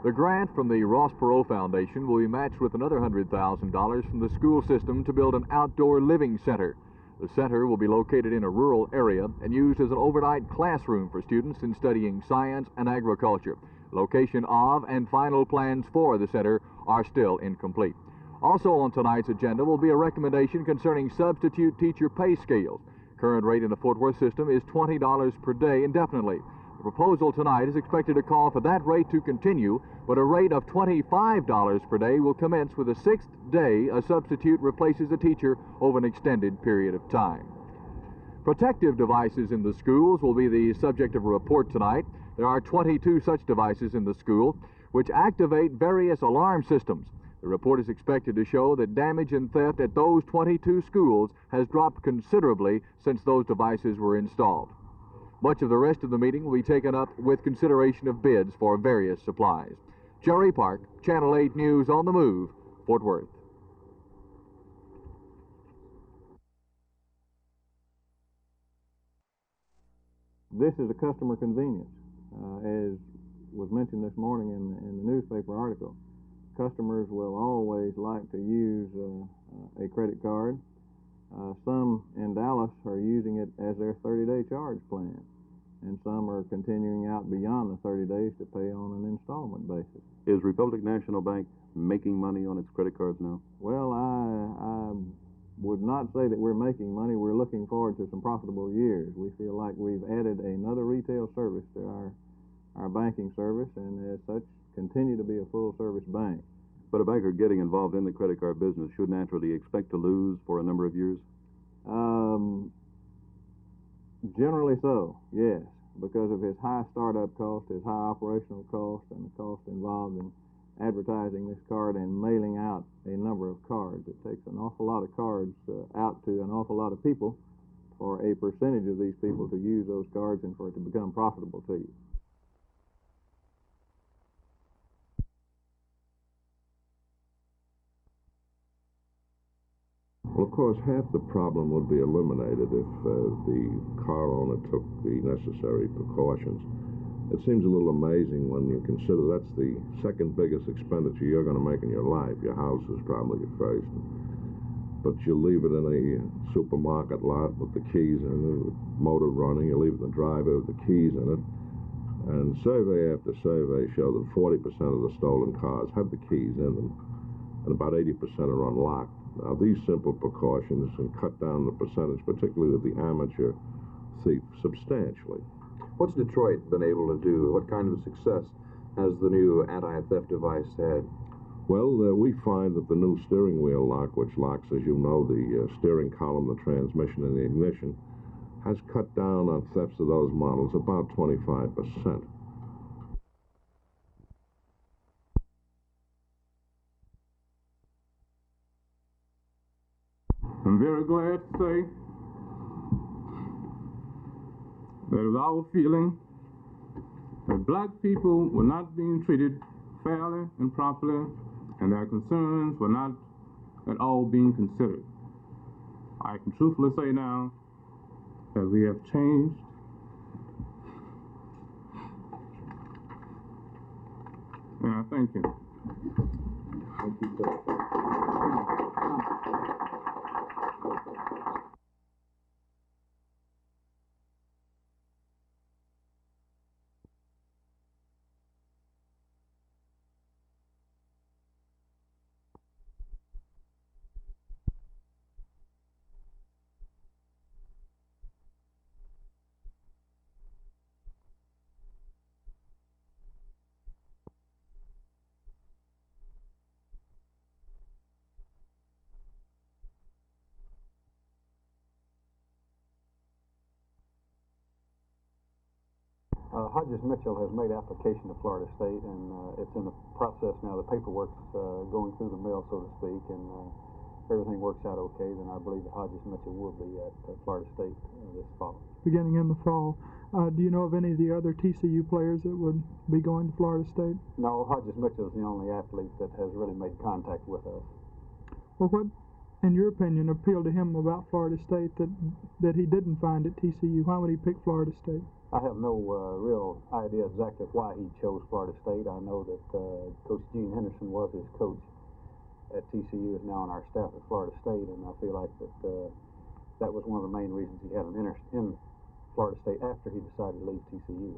The grant from the Ross Perot Foundation will be matched with another $100,000 from the school system to build an outdoor living center. The center will be located in a rural area and used as an overnight classroom for students in studying science and agriculture. Location of and final plans for the center are still incomplete. Also on tonight's agenda will be a recommendation concerning substitute teacher pay scales. Current rate in the Fort Worth system is $20 per day indefinitely. The proposal tonight is expected to call for that rate to continue, but a rate of $25 per day will commence with the sixth day a substitute replaces a teacher over an extended period of time. Protective devices in the schools will be the subject of a report tonight. There are 22 such devices in the school which activate various alarm systems. The report is expected to show that damage and theft at those 22 schools has dropped considerably since those devices were installed. Much of the rest of the meeting will be taken up with consideration of bids for various supplies. Jerry Park, Channel 8 News on the Move, Fort Worth. This is a customer convenience. As was mentioned this morning in the newspaper article, customers will always like to use a credit card. Some in Dallas are using it as their 30-day charge plan, and some are continuing out beyond the 30 days to pay on an installment basis. Is Republic National Bank making money on its credit cards now? Well, I would not say that we're making money. We're looking forward to some profitable years. We feel like we've added another retail service to our banking service, and as such, continue to be a full-service bank. But a banker getting involved in the credit card business should naturally expect to lose for a number of years? Generally so, yes, because of his high startup cost, his high operational cost, and the cost involved in advertising this card and mailing out a number of cards. It takes an awful lot of cards out to an awful lot of people for a percentage of these people to use those cards and for it to become profitable to you. Well, of course, half the problem would be eliminated if the car owner took the necessary precautions. It seems a little amazing when you consider that's the second biggest expenditure you're going to make in your life. Your house is probably your first. But you leave it in a supermarket lot with the keys in it, the motor running. You leave it in the driver with the keys in it. And survey after survey show that 40% of the stolen cars have the keys in them, and about 80% are unlocked. Now, these simple precautions can cut down the percentage, particularly with the amateur thief, substantially. What's Detroit been able to do? What kind of success has the new anti-theft device had? Well, we find that the new steering wheel lock, which locks, as you know, the steering column, the transmission, and the ignition, has cut down on thefts of those models about 25%. I'm very glad to say that it was our feeling that black people were not being treated fairly and properly, and their concerns were not at all being considered. I can truthfully say now that we have changed, and I thank you. Thank you, sir. Hodges Mitchell has made application to Florida State, and it's in the process now. The paperwork's going through the mail, so to speak, and if everything works out okay, then I believe that Hodges Mitchell will be at Florida State this fall. Beginning in the fall. Do you know of any of the other TCU players that would be going to Florida State? No, Hodges Mitchell is the only athlete that has really made contact with us. Well, what, in your opinion, appealed to him about Florida State that he didn't find at TCU? Why would he pick Florida State? I have no real idea exactly why he chose Florida State. I know that Coach Gene Henderson was his coach at TCU, is now on our staff at Florida State, and I feel like that that was one of the main reasons he had an interest in Florida State after he decided to leave TCU.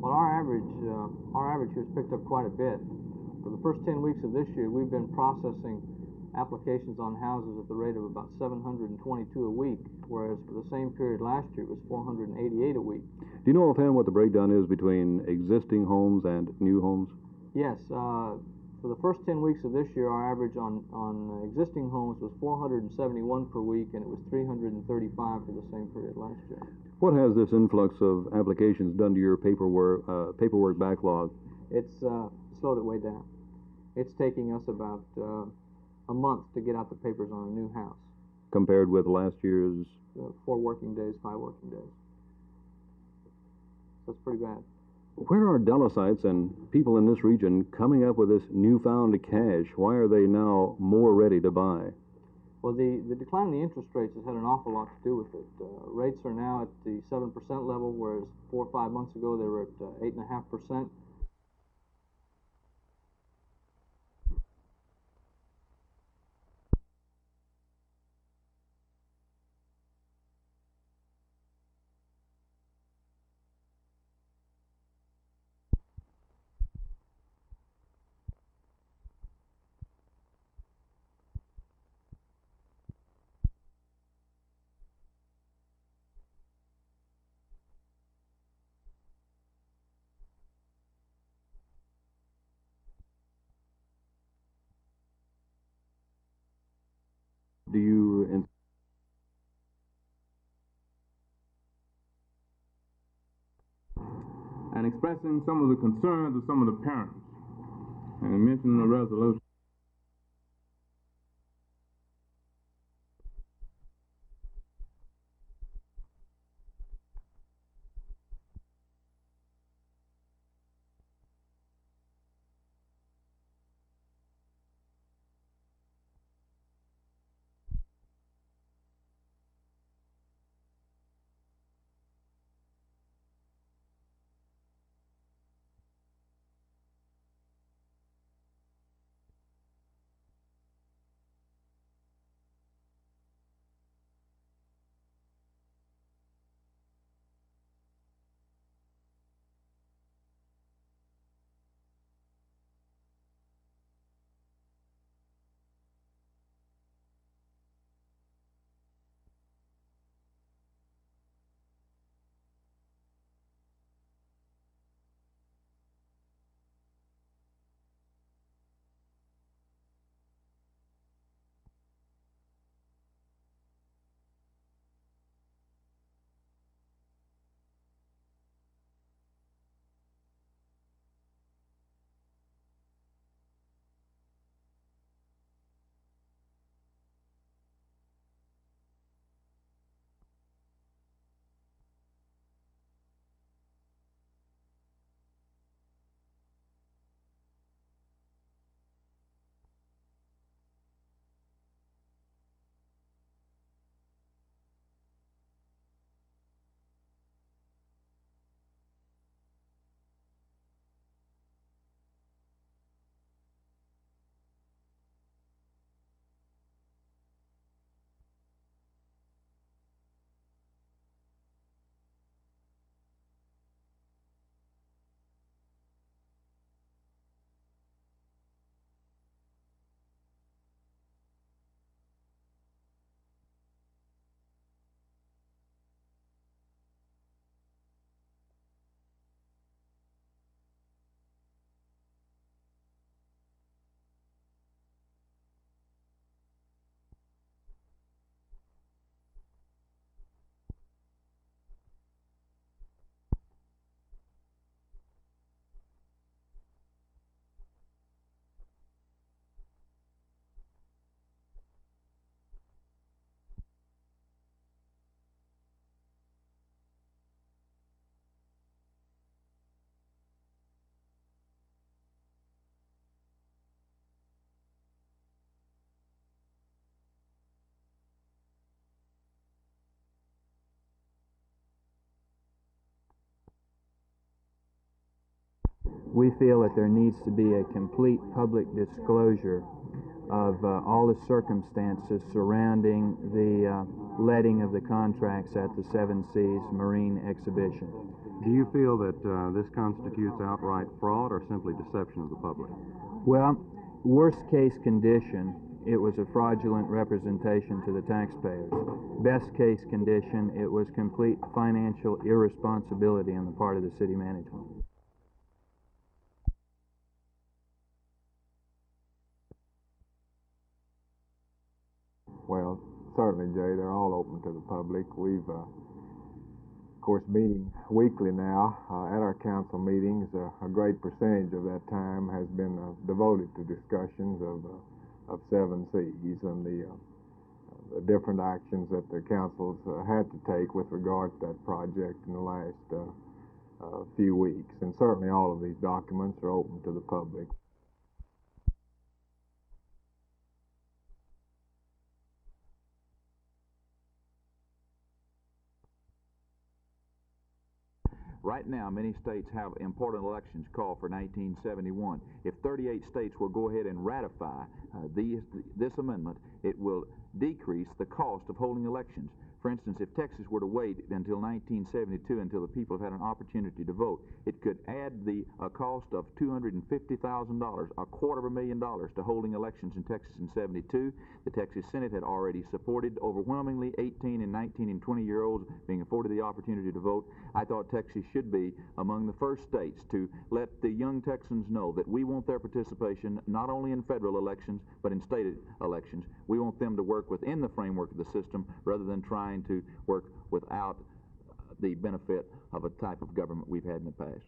Well, our average has picked up quite a bit. For the first 10 weeks of this year, we've been processing applications on houses at the rate of about 722 a week, whereas for the same period last year, it was 488 a week. Do you know offhand what the breakdown is between existing homes and new homes? Yes. For the first 10 weeks of this year, our average on existing homes was 471 per week, and it was 335 for the same period last year. What has this influx of applications done to your paperwork backlog? It's slowed it way down. It's taking us about a month to get out the papers on a new house. Compared with last year's? 4 working days, 5 working days. So it's pretty bad. Where are Delicites and people in this region coming up with this newfound cash? Why are they now more ready to buy? Well, the decline in the interest rates has had an awful lot to do with it. Rates are now at the 7% level, whereas 4 or 5 months ago they were at 8.5%. do you... and expressing some of the concerns of some of the parents, and mentioning the resolution. We feel that there needs to be a complete public disclosure of all the circumstances surrounding the letting of the contracts at the Seven Seas Marine Exhibition. Do you feel that this constitutes outright fraud or simply deception of the public? Well, worst case condition, it was a fraudulent representation to the taxpayers. Best case condition, it was complete financial irresponsibility on the part of the city management. Well, certainly, Jay, they're all open to the public. We've, of course, meeting weekly now at our council meetings. A great percentage of that time has been devoted to discussions of Seven Seas and the different actions that the councils had to take with regard to that project in the last few weeks. And certainly all of these documents are open to the public. Right now, many states have important elections called for 1971. If 38 states will go ahead and ratify this amendment, it will decrease the cost of holding elections For instance, if Texas were to wait until 1972 until the people have had an opportunity to vote, it could add the cost of $250,000, $250,000 to holding elections in Texas in 72. The Texas Senate had already supported overwhelmingly 18 and 19 and 20-year-olds being afforded the opportunity to vote. I thought Texas should be among the first states to let the young Texans know that we want their participation not only in federal elections but in state elections. We want them to work within the framework of the system rather than trying to work without the benefit of a type of government we've had in the past.